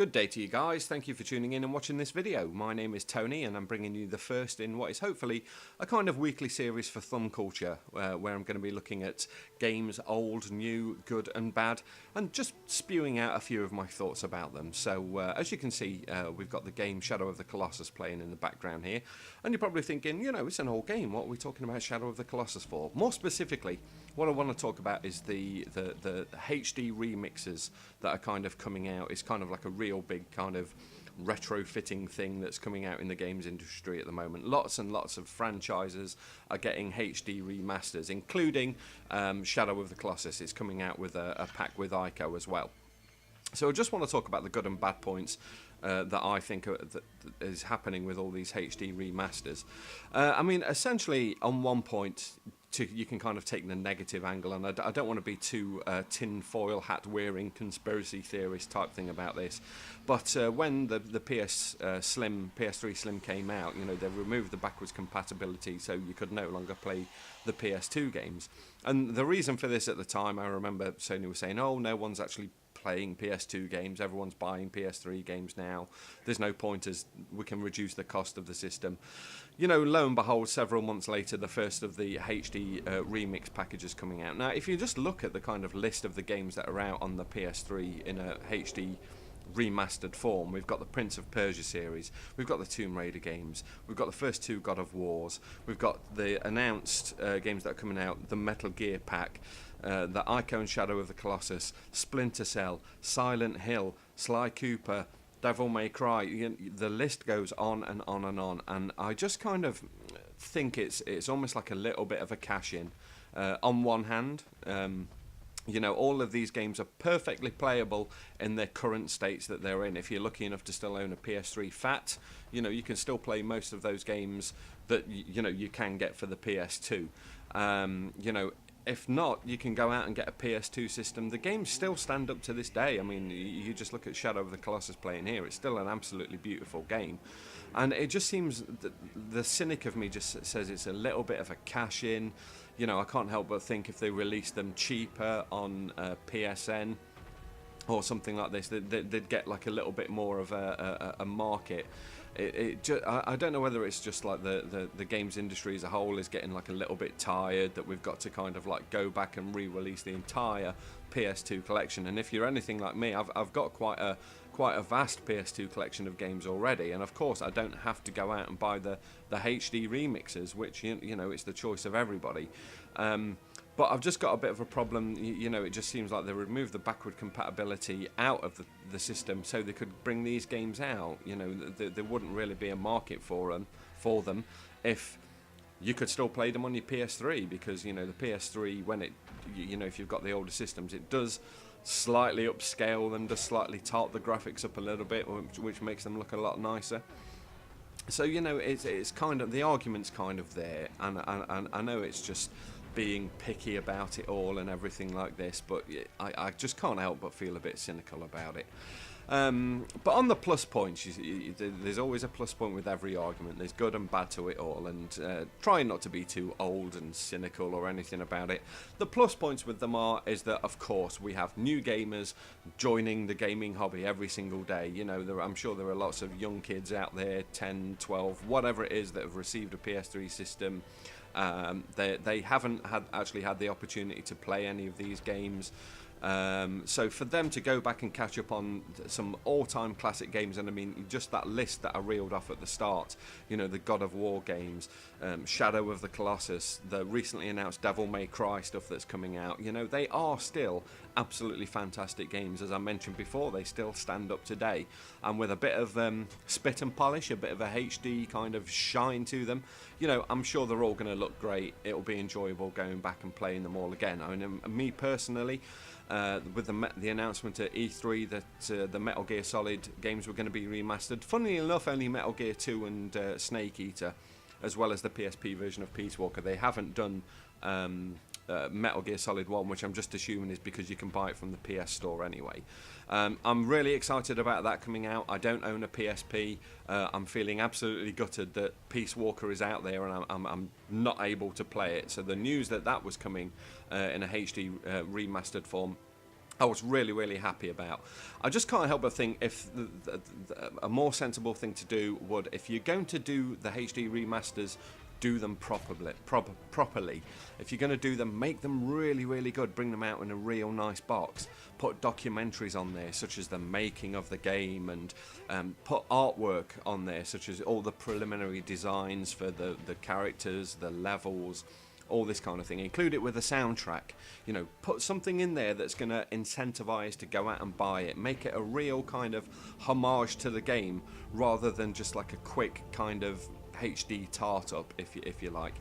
Good day to you guys, thank you for tuning in and watching this video. My name is Tony and I'm bringing you the first in what is hopefully a kind of weekly series for thumb culture, where I'm going to be looking at games old, new, good and bad, and just spewing out a few of my thoughts about them. So as you can see, we've got the game Shadow of the Colossus playing in the background here, and you're probably thinking, you know, it's an old game, what are we talking about Shadow of the Colossus for? More specifically, what I want to talk about is the HD remixes that are kind of coming out. It's kind of like a real big kind of retrofitting thing that's coming out in the games industry at the moment. Lots and lots of franchises are getting HD remasters, including Shadow of the Colossus. It's coming out with a pack with Ico as well. So I just want to talk about the good and bad points that I think that is happening with all these HD remasters. I mean, essentially, on one point, you can kind of take the negative angle, and I don't want to be too tin-foil hat-wearing conspiracy theorist type thing about this, but when the PS3 Slim came out, you know, they removed the backwards compatibility, so you could no longer play the PS2 games. And the reason for this at the time, I remember Sony was saying, oh, no one's actually playing PS2 games, everyone's buying PS3 games now, there's no point as we can reduce the cost of the system. You know, lo and behold, several months later, the first of the HD remix packages coming out. Now, if you just look at the kind of list of the games that are out on the PS3 in a HD remastered form, we've got the Prince of Persia series, we've got the Tomb Raider games, we've got the first two God of Wars, we've got the announced games that are coming out, the Metal Gear pack, the Ico and Shadow of the Colossus, Splinter Cell, Silent Hill, Sly Cooper, Devil May Cry. The list goes on and on and on, and I just kind of think it's almost like a little bit of a cash-in. On one hand, you know, all of these games are perfectly playable in their current states that they're in. If you're lucky enough to still own a PS3 Fat, you know, you can still play most of those games that you know you can get for the PS2. You know, if not, you can go out and get a PS2 system. The games still stand up to this day. I mean, you just look at Shadow of the Colossus playing here. It's still an absolutely beautiful game. And it just seems that the cynic of me just says it's a little bit of a cash-in. You know, I can't help but think if they released them cheaper on PSN or something like this, they'd get like a little bit more of a market. I don't know whether it's just like the games industry as a whole is getting like a little bit tired that we've got to kind of like go back and re-release the entire PS2 collection. And if you're anything like me, I've got quite a vast PS2 collection of games already, and of course I don't have to go out and buy the HD remixes, which you know, it's the choice of everybody. But I've just got a bit of a problem. You know, it just seems like they removed the backward compatibility out of the system so they could bring these games out. You know, there wouldn't really be a market for them if you could still play them on your PS3, because, you know, the PS3, when it, you know, if you've got the older systems, it does slightly upscale them, does slightly tart the graphics up a little bit, which makes them look a lot nicer. So, you know, it's kind of, the argument's kind of there, and I know it's just being picky about it all and everything like this, but I just can't help but feel a bit cynical about it. But on the plus points, there's always a plus point with every argument. There's good and bad to it all, and trying not to be too old and cynical or anything about it. The plus points with them is that, of course, we have new gamers joining the gaming hobby every single day. You know, I'm sure there are lots of young kids out there, 10, 12, whatever it is, that have received a PS3 system. They haven't actually had the opportunity to play any of these games. So for them to go back and catch up on some all-time classic games, and I mean just that list that I reeled off at the start, you know, the God of War games, Shadow of the Colossus, the recently announced Devil May Cry stuff that's coming out, you know, they are still absolutely fantastic games. As I mentioned before, they still stand up today, and with a bit of spit and polish, a bit of a HD kind of shine to them, you know, I'm sure they're all going to look great. It'll be enjoyable going back and playing them all again. I mean, me personally, with the announcement at E3 that the Metal Gear Solid games were going to be remastered. Funnily enough, only Metal Gear 2 and Snake Eater, as well as the PSP version of Peace Walker. They haven't done Metal Gear Solid 1, which I'm just assuming is because you can buy it from the PS Store anyway. I'm really excited about that coming out. I don't own a PSP. I'm feeling absolutely gutted that Peace Walker is out there and I'm not able to play it. So the news that was coming in a HD remastered form I was really, really happy about. I just can't help but think if a more sensible thing to do would, if you're going to do the HD remasters, do them properly. If you're going to do them, make them really, really good. Bring them out in a real nice box. Put documentaries on there, such as the making of the game, and put artwork on there, such as all the preliminary designs for the characters, the levels, all this kind of thing. Include it with a soundtrack. You know, put something in there that's going to incentivize to go out and buy it. Make it a real kind of homage to the game, rather than just like a quick kind of HD tart up, if you like.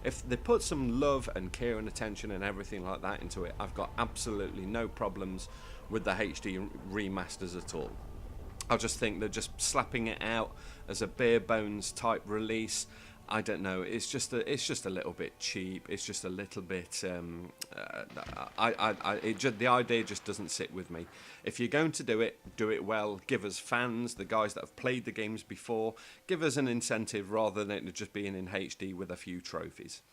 If they put some love and care and attention and everything like that into it, I've got absolutely no problems with the HD remasters at all. I just think that just slapping it out as a bare bones type release, I don't know. It's just a little bit cheap. It's just a little bit. The idea just doesn't sit with me. If you're going to do it well. Give us fans, the guys that have played the games before, give us an incentive rather than it just being in HD with a few trophies.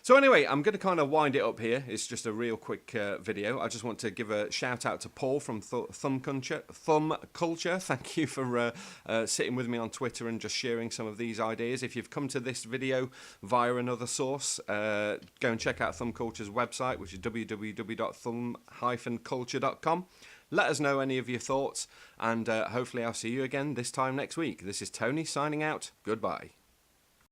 So anyway, I'm going to kind of wind it up here. It's just a real quick video. I just want to give a shout out to Paul from Thumb Culture. Thank you for sitting with me on Twitter and just sharing some of these ideas. If you've come to this video via another source, go and check out Thumb Culture's website, which is www.thumb-culture.com. Let us know any of your thoughts, and hopefully I'll see you again this time next week. This is Tony signing out. Goodbye.